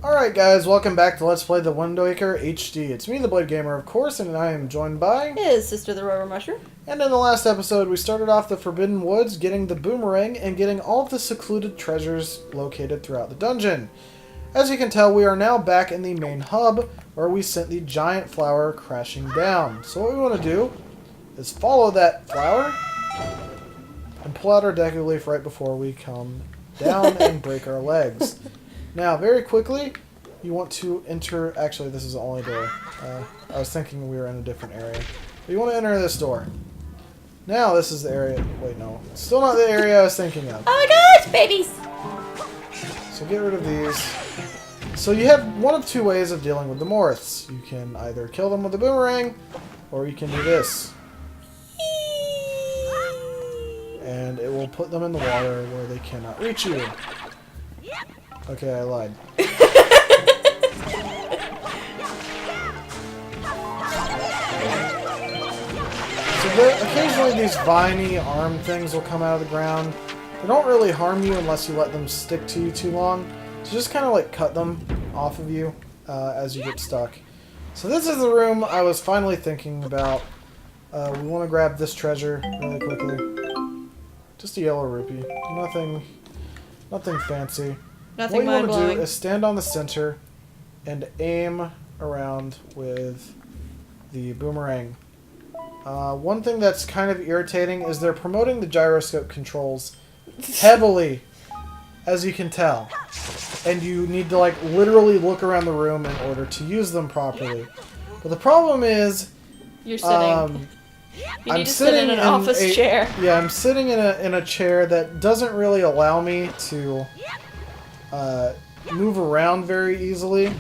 Alright guys, welcome back to Let's Play The Wind Waker HD. It's me, TheBladeGamer, of course, and I am joined by... His sister, the Rover Mushroom. And in the last episode, we started off the Forbidden Woods, getting the boomerang, and getting all of the secluded treasures located throughout the dungeon. As you can tell, we are now back in the main hub, where we sent the giant flower crashing down. So what we want to do is follow that flower, and pull out our Deku Leaf right before we come down and break our legs. Now, very quickly, you want to enter... Actually, this is the only door. I was thinking we were in a different area. But you want to enter this door. Now, this is the area... Wait, no. It's still not the area I was thinking of. Oh my gosh, babies! So get rid of these. So you have one of two ways of dealing with the Morths. You can either kill them with a boomerang, or you can do this. And it will put them in the water where they cannot reach you. Okay, I lied. So occasionally these viney arm things will come out of the ground. They don't really harm you unless you let them stick to you too long. So just kind of like cut them off of you as you get stuck. So this is the room I was finally thinking about. We want to grab this treasure really quickly. Just a yellow rupee. Nothing fancy. Nothing What you want to mind-blowing. do is stand on the center and aim around with the boomerang. One thing that's kind of irritating is they're promoting the gyroscope controls heavily, as you can tell. And you need to like literally look around the room in order to use them properly. But the problem is... You're sitting. You need to sit in an office chair. Yeah, I'm sitting in a chair that doesn't really allow me to move around very easily.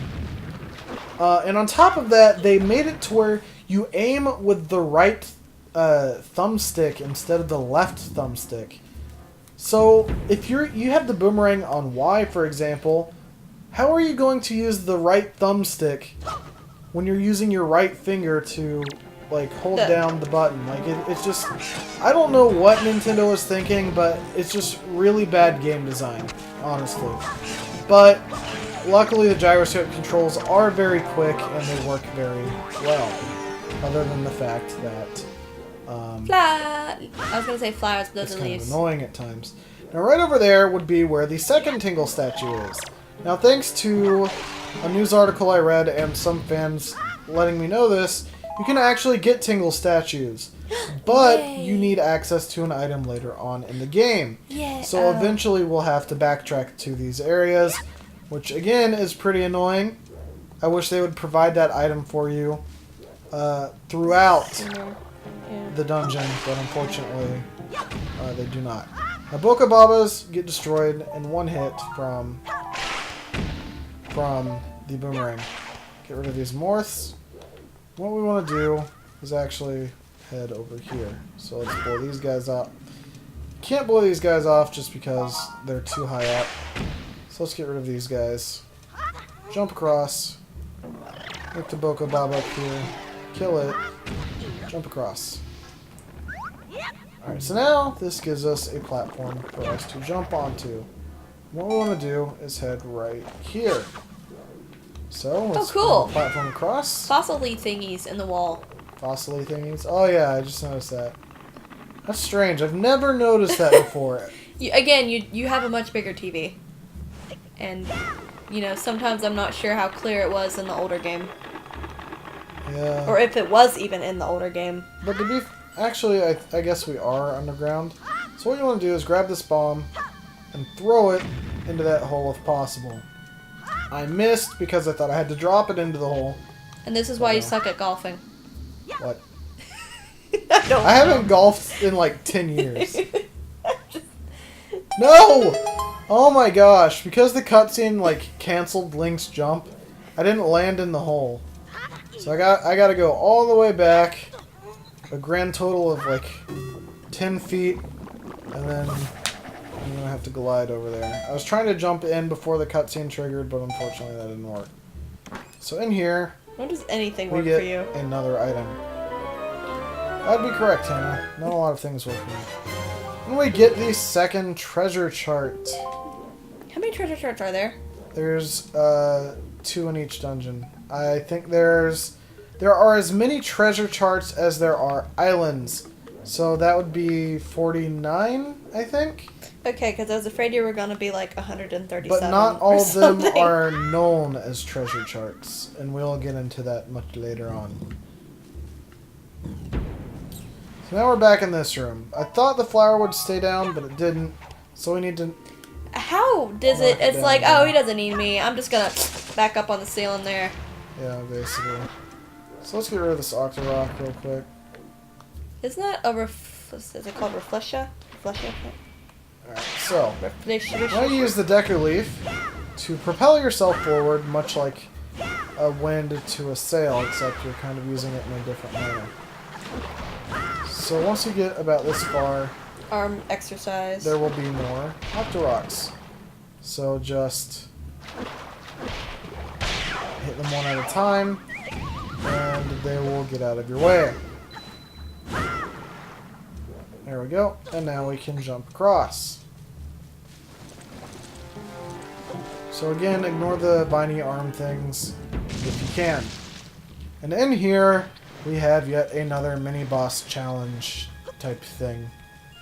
And on top of that, they made it to where you aim with the right thumbstick instead of the left thumbstick. So if you have the boomerang on Y, for example, how are you going to use the right thumbstick when you're using your right finger to like hold down the button? Like it's just, I don't know what Nintendo was thinking, but it's just really bad game design, honestly. But luckily the gyroscope controls are very quick and they work very well, other than the fact that I was gonna say flowers, but those it's are kind leaves. of annoying at times. Now right over there would be where the second Tingle statue is. Now thanks to a news article I read and some fans letting me know this, you can actually get Tingle statues, but Yay. you need access to an item later on in the game. Yeah. So eventually we'll have to backtrack to these areas, which again is pretty annoying. I wish they would provide that item for you throughout the dungeon, but unfortunately they do not. Now Bokababas get destroyed in one hit from the boomerang. Get rid of these Morths. What we want to do is actually head over here. So let's blow these guys up. Can't blow these guys off just because they're too high up. So let's get rid of these guys. Jump across. Make the Bokobob up here. Kill it. Jump across. Alright, so now this gives us a platform for us to jump onto. What we want to do is head right here. So let's cool. put the platform across. Fossil-y thingies in the wall. Fossil-y thingies. Oh yeah, I just noticed that. That's strange. I've never noticed that before. You have a much bigger TV. And, you know, sometimes I'm not sure how clear it was in the older game. Yeah. Or if it was even in the older game. But to be... Actually, I guess we are underground. So what you want to do is grab this bomb and throw it into that hole if possible. I missed because I thought I had to drop it into the hole. And this is why you suck at golfing. What? I I haven't golfed in like 10 years. No! Oh my gosh, because the cutscene like canceled Link's jump, I didn't land in the hole. So I gotta go all the way back, a grand total of like 10 feet, and then I'm gonna have to glide over there. I was trying to jump in before the cutscene triggered, but unfortunately that didn't work. So in here, when does anything we work get for you? another item. That'd be correct, Hannah. Not a lot of things work for me. And we get the second treasure chart. How many treasure charts are there? There's 2 in each dungeon. I think there are as many treasure charts as there are islands. So that would be 49, I think. Okay, because I was afraid you were going to be like 137. But not all or of them something. are known as treasure charts. And we'll get into that much later on. So now we're back in this room. I thought the flower would stay down, but it didn't. So we need to... How does it? It's like, oh, he doesn't need me. I'm just going to back up on the ceiling there. Yeah, basically. So let's get rid of this Octorock real quick. Isn't that a is it called Reflescia? Reflescia? Alright, so... Reflescia. Now you use the Decker Leaf to propel yourself forward, much like a wind to a sail, except you're kind of using it in a different manner. So once you get about this far... Arm exercise. There will be more Octorocks. So just hit them one at a time, and they will get out of your way. There we go. And now we can jump across. So again, ignore the viney arm things if you can. And in here, we have yet another mini-boss challenge type thing.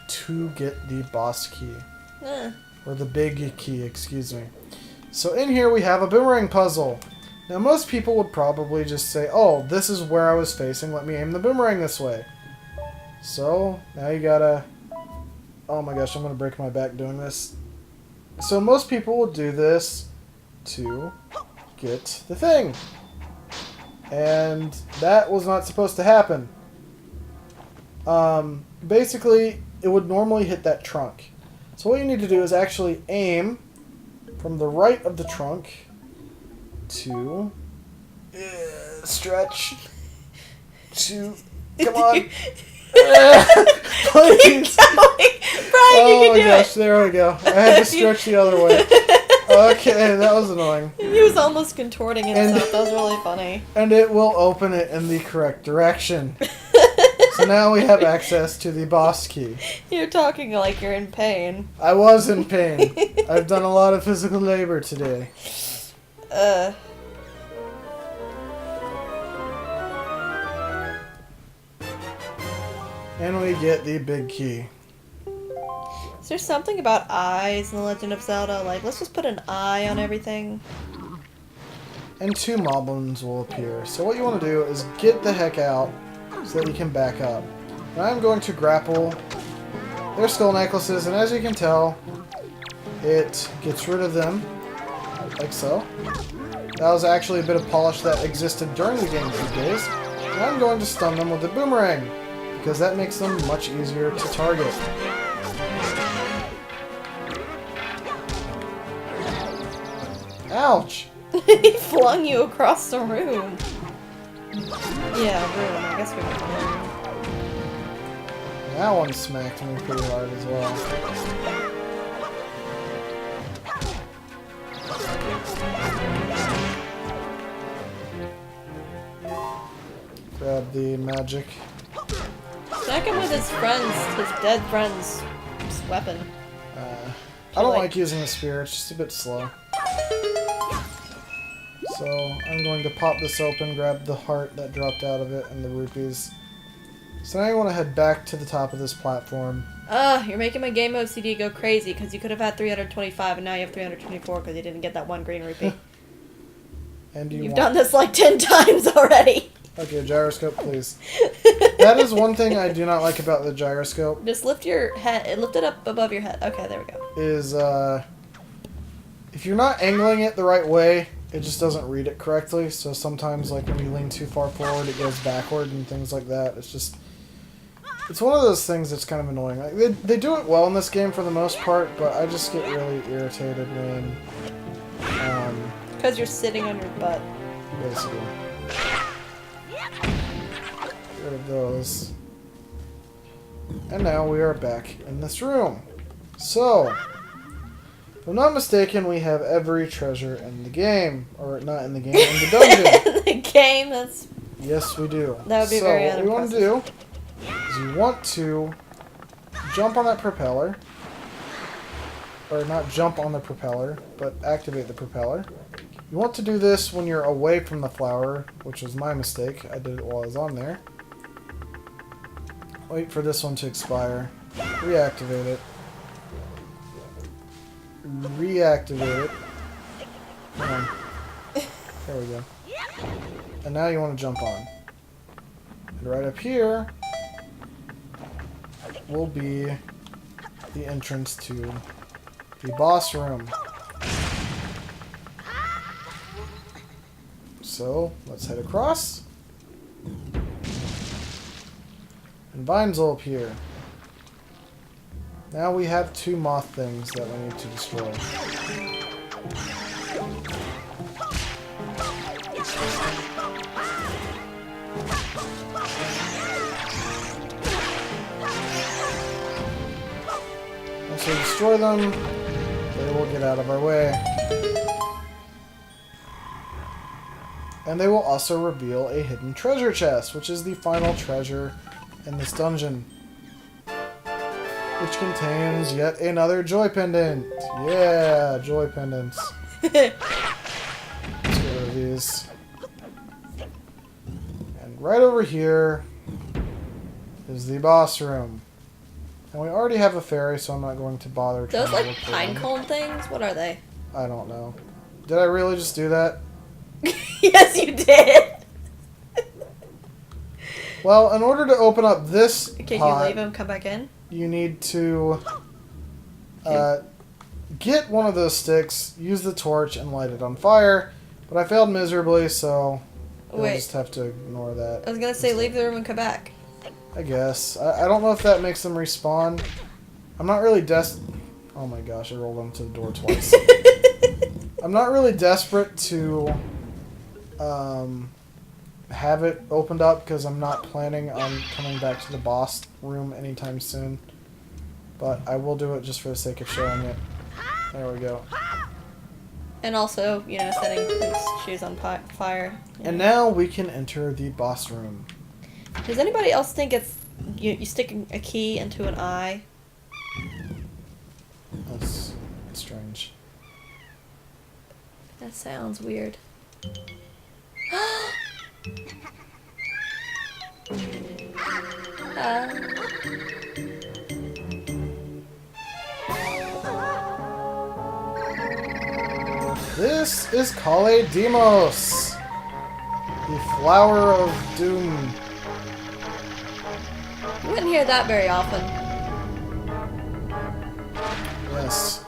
To get the boss key. Or the big key, excuse me. So in here we have a boomerang puzzle. Now most people would probably just say, oh, this is where I was facing, let me aim the boomerang this way. So, now you gotta... Oh my gosh, I'm gonna break my back doing this. So most people will do this to get the thing. And that was not supposed to happen. Basically, it would normally hit that trunk. So what you need to do is actually aim from the right of the trunk to stretch to come on. Please. Brian, you can do gosh, there we go. I had to stretch the other way. Okay, that was annoying. He was almost contorting himself. That was really funny. And it will open it in the correct direction. So now we have access to the boss key. You're talking like you're in pain. I was in pain. I've done a lot of physical labor today. And we get the big key. Is there something about eyes in The Legend of Zelda? Like, let's just put an eye on everything. And 2 moblins will appear. So what you want to do is get the heck out so that you can back up. Now I'm going to grapple their skull necklaces, and as you can tell, it gets rid of them, like so. That was actually a bit of polish that existed during the game these days. And I'm going to stun them with the boomerang, because that makes them much easier to target. Ouch! He flung you across the room. Yeah, room. I guess we're in the room. That one smacked me pretty hard as well. Grab the magic. Smack him with his friends, his dead friends' weapon. I don't like using the spear, it's just a bit slow. So I'm going to pop this open, grab the heart that dropped out of it, and the rupees. So now you want to head back to the top of this platform. You're making my game mode CD go crazy because you could have had 325 and now you have 324 because you didn't get that one green rupee. And You've done this like 10 times already. Okay, gyroscope, please. That is one thing I do not like about the gyroscope. Just lift your head. Lift it up above your head. Okay, there we go. Is, if you're not angling it the right way, it just doesn't read it correctly. So sometimes, like, when you lean too far forward, it goes backward and things like that. It's just... It's one of those things that's kind of annoying. Like, they do it well in this game for the most part, but I just get really irritated when... Because you're sitting on your butt. Basically. Get rid of those. And now we are back in this room. So, if I'm not mistaken, we have every treasure in the game. Or not in the game, in the dungeon. In the game, that's... Yes, we do. That would be very So, what we want to do is you want to jump on that propeller. or not jump on the propeller, but activate the propeller. You want to do this when you're away from the flower, which was my mistake. I did it while I was on there. Wait for this one to expire. Reactivate it. Reactivate it. Come on. There we go. And now you want to jump on. And right up here will be the entrance to the boss room. So, let's head across. And vines will appear. Now we have 2 moth things that we need to destroy. Once we destroy them, they will get out of our way. And they will also reveal a hidden treasure chest, which is the final treasure in this dungeon. Which contains yet another joy pendant. Yeah, joy pendants. Let's get rid of these. And right over here is the boss room. And we already have a fairy, so I'm not going to bother trying Those to like look for pine them. cone things? What are they? I don't know. Did I really just do that? Yes, you did. Well, in order to open up this Can pot, you leave him? Come back in. you need to get one of those sticks, use the torch, and light it on fire. But I failed miserably, so you'll Wait. just have to ignore that. I was gonna say leave the room and come back. I guess. I don't know if that makes them respawn. I'm not really Oh my gosh, I rolled onto the door twice. I'm not really desperate to have it opened up because I'm not planning on coming back to the boss room anytime soon. But I will do it just for the sake of showing it. There we go. And also, you know, setting his shoes on fire. And now we can enter the boss room. Does anybody else think it's you stick a key into an eye? That's strange. That sounds weird. This is Kale Demos, the flower of doom. You wouldn't hear that very often. Yes.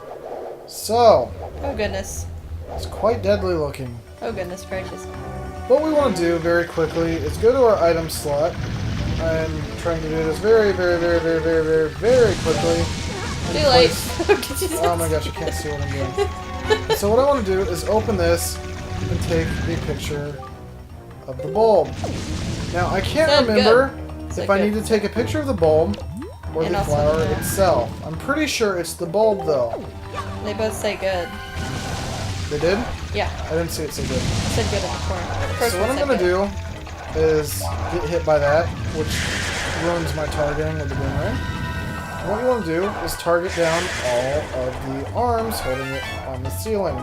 So, Oh goodness. it's quite deadly looking. Oh goodness gracious. What we want to do very quickly is go to our item slot. I'm trying to do this very quickly. Too late. Oh my gosh, I can't see what I'm doing. And so what I want to do is open this and take a picture of the bulb. Now, I can't Sounds remember good. if Sounds I good. need to take a picture of the bulb or And the also flower the- itself. I'm pretty sure it's the bulb, though. They both say good. They did? Yeah, I didn't see it so good. I said good in the corner. The first So what one I'm said going to good. do is get hit by that, which ruins my targeting with the boomerang. What you want to do is target down all of the arms holding it on the ceiling.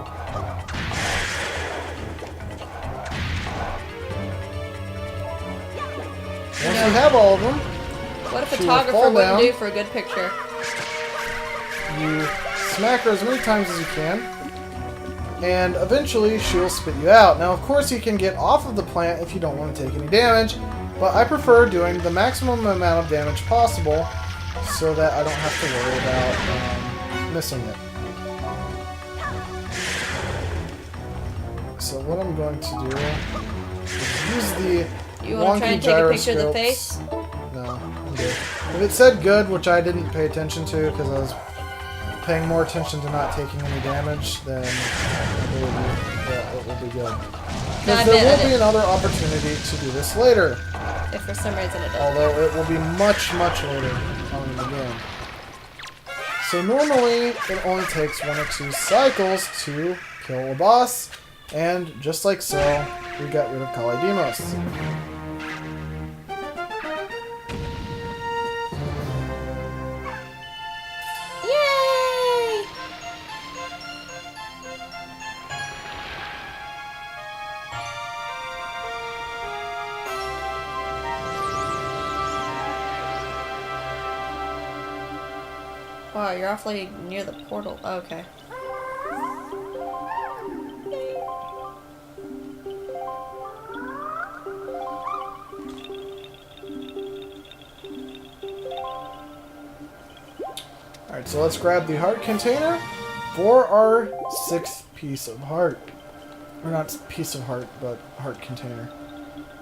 Once you have all of them, What a she will photographer fall wouldn't down. do for a good picture? you smack her as many times as you can, and eventually she'll spit you out. Now, of course, you can get off of the plant if you don't want to take any damage, but I prefer doing the maximum amount of damage possible so that I don't have to worry about missing it. So what I'm going to do is use the You want to try and take a picture of the gyroscopes. face? No, I'm good. If it said good, which I didn't pay attention to because I was paying more attention to not taking any damage, then it will be good. No, Because I there bet will be it. another opportunity to do this later, If for some reason it does. although it will be much later on in the game. So normally it only takes 1 or 2 cycles to kill a boss, and just like so, we got rid of Kale Demos. Yay! wow, you're awfully near the portal. Oh, okay. Alright, so let's grab the heart container for our 6th piece of heart. Or not piece of heart, but heart container.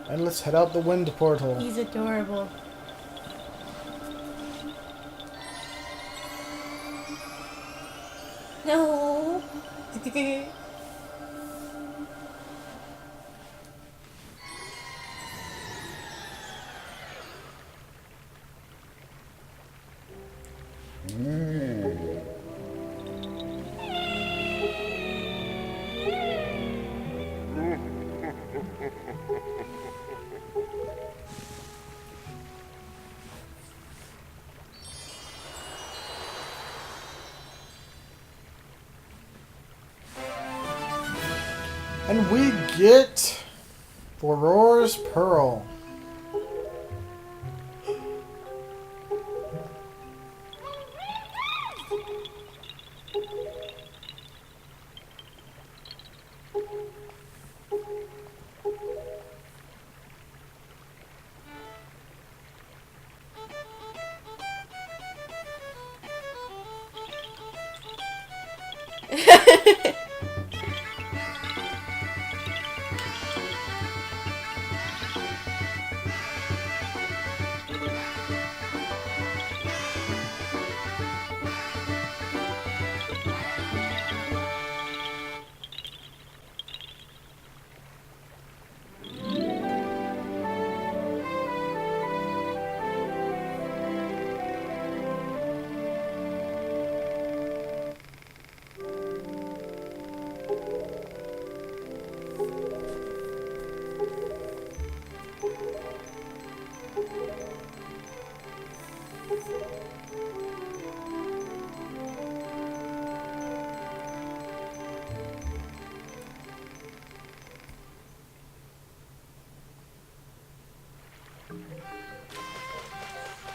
And let's head out the wind portal. He's adorable. No. And we get Aurora's Pearl.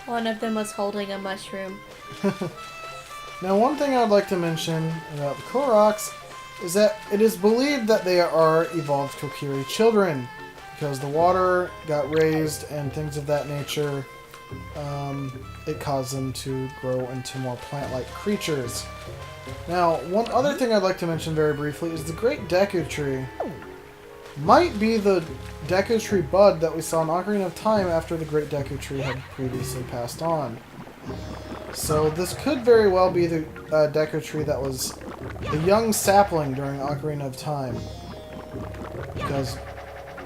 One of them was holding a mushroom. Now, one thing I'd like to mention about the Koroks is that it is believed that they are evolved Kokiri children, because the water got raised and things of that nature. It caused them to grow into more plant-like creatures. Now, one other thing I'd like to mention very briefly is the Great Deku Tree. Might be the Deku Tree bud that we saw in Ocarina of Time after the Great Deku Tree had previously passed on. So this could very well be the Deku Tree that was the young sapling during Ocarina of Time. Because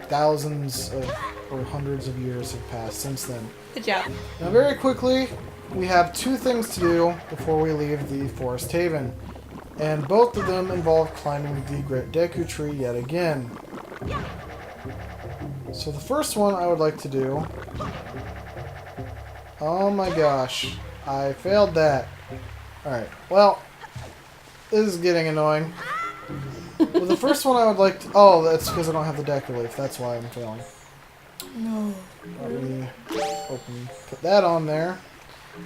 thousands of, or hundreds of years have passed since then. Good job. Now very quickly, we have 2 things to do before we leave the Forest Haven. And both of them involve climbing the Great Deku Tree yet again. So the first one I would like to do... Oh my gosh. I failed that. Alright, well, this is getting annoying. Well, the first one I would like to... Oh, that's because I don't have the Deku Leaf. That's why I'm failing. No. Let me put that on there.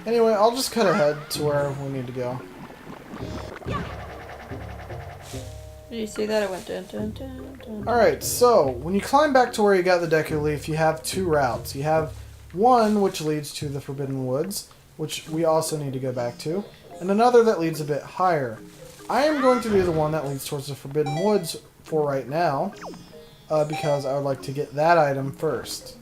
Anyway, I'll just cut ahead to where we need to go. Did you see that? It went dun dun dun dun. Alright, so when you climb back to where you got the Deku Leaf, you have 2 routes. You have one which leads to the Forbidden Woods, which we also need to go back to, and another that leads a bit higher. I am going to do the one that leads towards the Forbidden Woods for right now, because I would like to get that item first.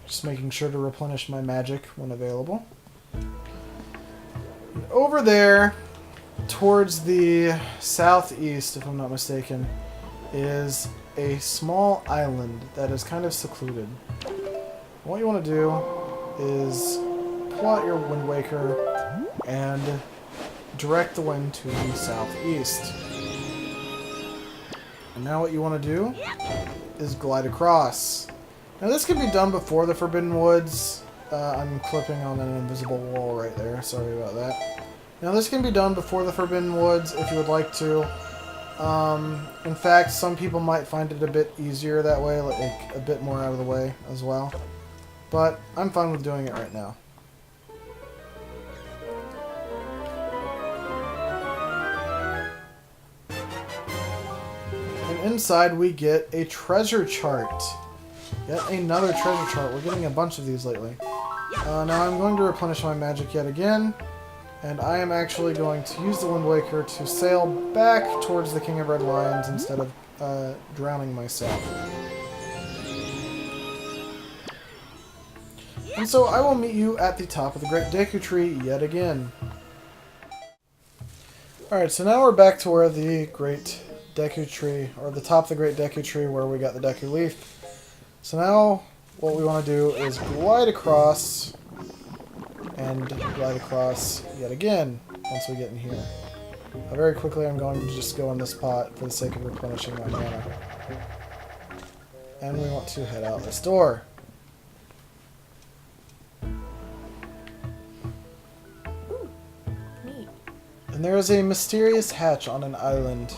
Just making sure to replenish my magic when available. And over there, towards the southeast, if I'm not mistaken, is a small island that is kind of secluded. What you want to do is pull out your Wind Waker and direct the wind to the southeast. And now what you want to do is glide across. Now this can be done before the Forbidden Woods. I'm clipping on an invisible wall right there. Sorry about that. Now this can be done before the Forbidden Woods if you would like to. In fact, some people might find it a bit easier that way, like a bit more out of the way as well. But I'm fine with doing it right now. And inside we get a treasure chart. Yet another treasure chart. We're getting a bunch of these lately. Now I'm going to replenish my magic yet again. And I am actually going to use the Wind Waker to sail back towards the King of Red Lions instead of drowning myself. And so I will meet you at the top of the Great Deku Tree yet again. Alright, so now we're back to where the Great Deku Tree, or the top of the Great Deku Tree where we got the Deku Leaf. So now what we want to do is glide across and glide across yet again once we get in here. Very quickly I'm going to just go in this pot for the sake of replenishing my mana. And we want to head out this door. Neat. And there is a mysterious hatch on an island.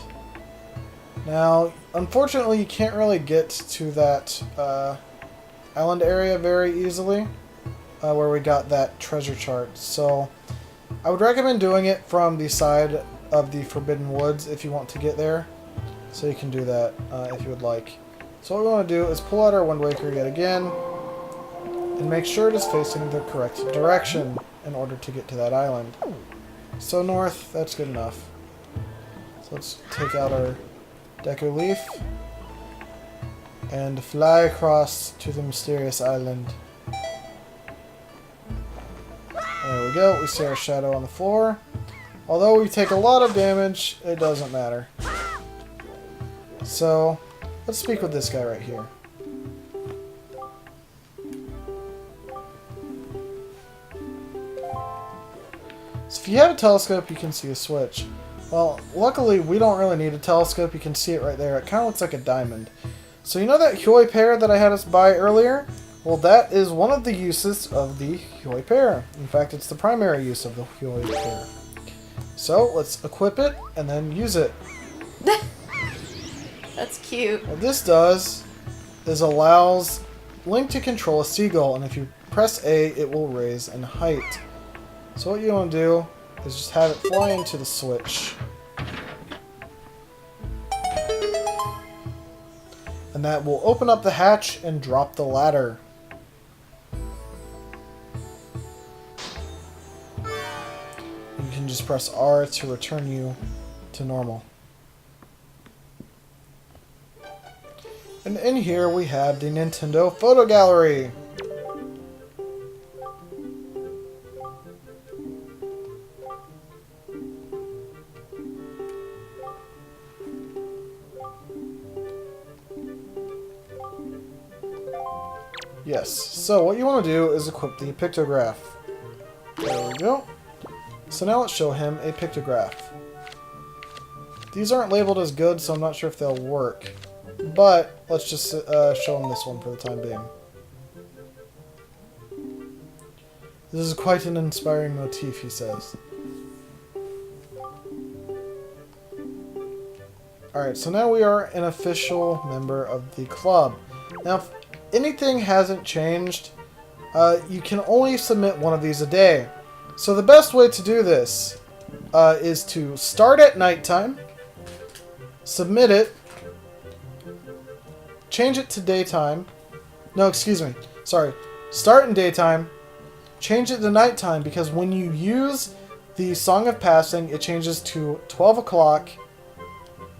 Now, unfortunately you can't really get to that island area very easily. Where we got that treasure chart. So I would recommend doing it from the side of the Forbidden Woods if you want to get there. So you can do that if you would like. So what we want to do is pull out our Wind Waker yet again and make sure it is facing the correct direction in order to get to that island. So north, that's good enough. So let's take out our Deku Leaf and fly across to the mysterious island. There we go, we see our shadow on the floor. Although we take a lot of damage, it doesn't matter. So, let's speak with this guy right here. So if you have a telescope, you can see a switch. Well, luckily we don't really need a telescope, you can see it right there. It kind of looks like a diamond. So you know that Hyoi pear that I had us buy earlier? Well, that is one of the uses of the Hyoi pear. In fact, it's the primary use of the Hyoi pear. So, let's equip it and then use it. That's cute. What this does is allows Link to control a seagull, and if you press A, it will raise in height. So what you want to do is just have it fly into the switch. And that will open up the hatch and drop the ladder. You can just press R to return you to normal. And in here we have the Nintendo Photo Gallery. Yes, so what you want to do is equip the pictograph. There we go. So now let's show him a pictograph. These aren't labeled as good, so I'm not sure if they'll work. But let's just show him this one for the time being. This is quite an inspiring motif, he says. Alright, so now we are an official member of the club. Now, if anything hasn't changed, you can only submit one of these a day. So the best way to do this is to start at nighttime, submit it, change it to daytime. No, excuse me. Sorry. Start in daytime, change it to nighttime, because when you use the Song of Passing, it changes to 12 o'clock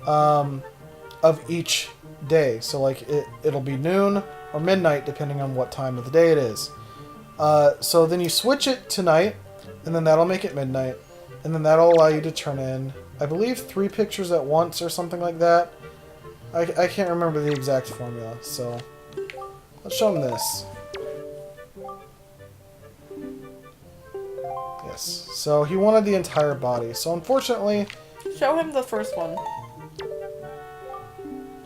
of each day. So like it'll be noon or midnight depending on what time of the day it is. So then you switch it to night, and then that'll make it midnight, and then that'll allow you to turn in, I believe, 3 pictures at once or something like that. I can't remember the exact formula, so let's show him this. Yes, so he wanted the entire body, so unfortunately... Show him the first one.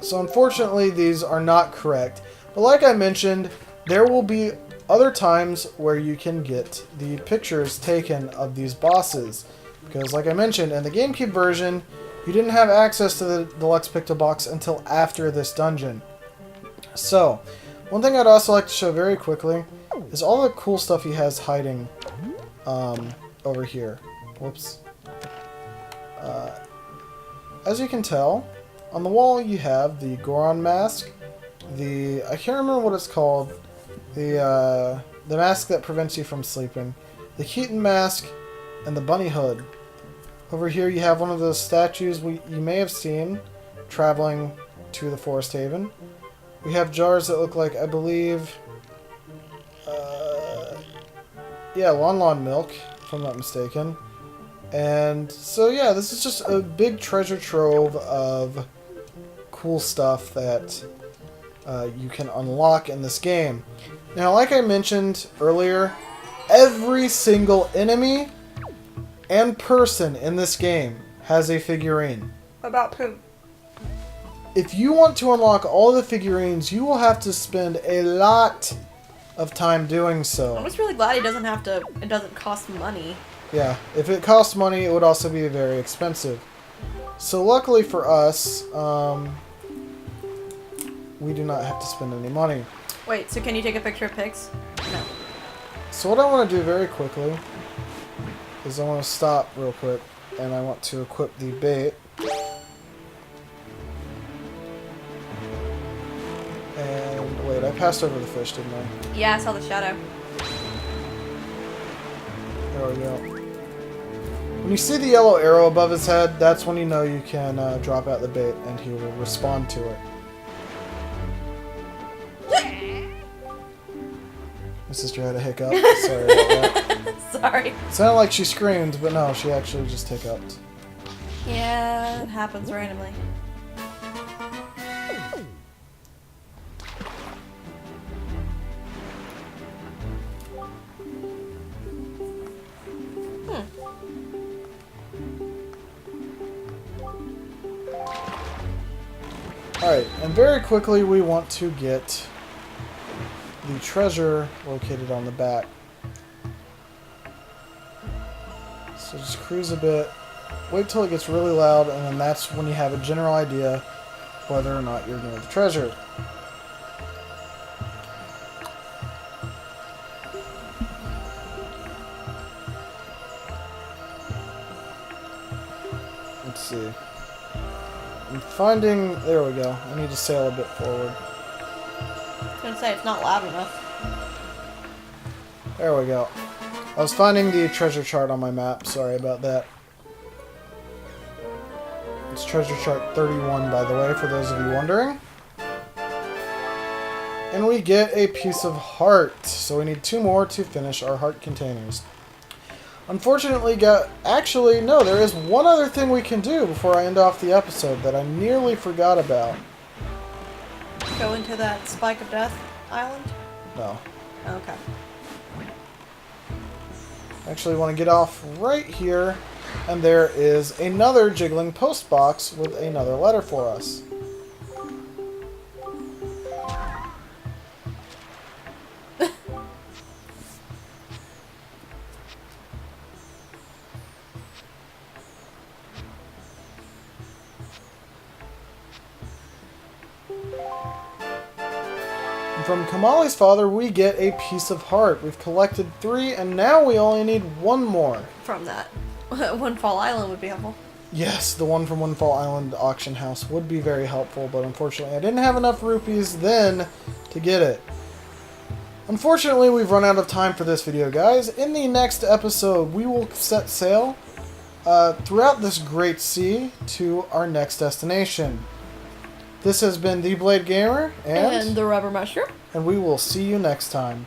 So unfortunately these are not correct, but like I mentioned, there will be other times where you can get the pictures taken of these bosses. Because like I mentioned, in the GameCube version, You didn't have access to the Deluxe Picto Box until after this dungeon. So, one thing I'd also like to show very quickly is all the cool stuff he has hiding over here. Whoops. As you can tell, on the wall you have the Goron mask, I can't remember what it's called, the mask that prevents you from sleeping, the Keaton mask, and the bunny hood. Over here you have one of those statues you may have seen traveling to the Forest Haven. We have jars that look like, I believe, yeah, Lon milk, if I'm not mistaken. And so yeah, this is just a big treasure trove of cool stuff that you can unlock in this game. Now, like I mentioned earlier, every single enemy and person in this game has a figurine. What about poop? If you want to unlock all the figurines, you will have to spend a lot of time doing so. I'm just really glad it doesn't cost money. Yeah, if it cost money, it would also be very expensive. So luckily for us, we do not have to spend any money. Wait, so can you take a picture of pigs? No. So what I want to do very quickly is I want to stop real quick, and I want to equip the bait. And wait, I passed over the fish, didn't I? Yeah, I saw the shadow. There we go. When you see the yellow arrow above his head, that's when you know you can drop out the bait, and he will respond to it. My sister had a hiccup. Sorry about that. Sorry. It sounded like she screamed, but no, she actually just hiccuped. Yeah, it happens randomly. Alright, and very quickly we want to get the treasure located on the back. So just cruise a bit, wait till it gets really loud, and then that's when you have a general idea whether or not you're near the treasure. Let's see. I'm finding... There we go. I need to sail a bit forward. I was gonna say, it's not loud enough. There we go. I was finding the treasure chart on my map. Sorry about that. It's treasure chart 31, by the way, for those of you wondering. And we get a piece of heart. So we need 2 more to finish our heart containers. Unfortunately, actually, no, there is one other thing we can do before I end off the episode that I nearly forgot about. Go into that Spike of Death island? No. Okay. Actually, want to get off right here, and there is another jiggling post box with another letter for us. From Kamali's father, we get a piece of heart. We've collected 3, and now we only need 1 more. From that. Windfall Island would be helpful. Yes, the one from Windfall Island auction house would be very helpful, but unfortunately I didn't have enough rupees then to get it. Unfortunately, we've run out of time for this video, guys. In the next episode, we will set sail throughout this great sea to our next destination. This has been TheBladeGamer and the Rubber Mushroom. And we will see you next time.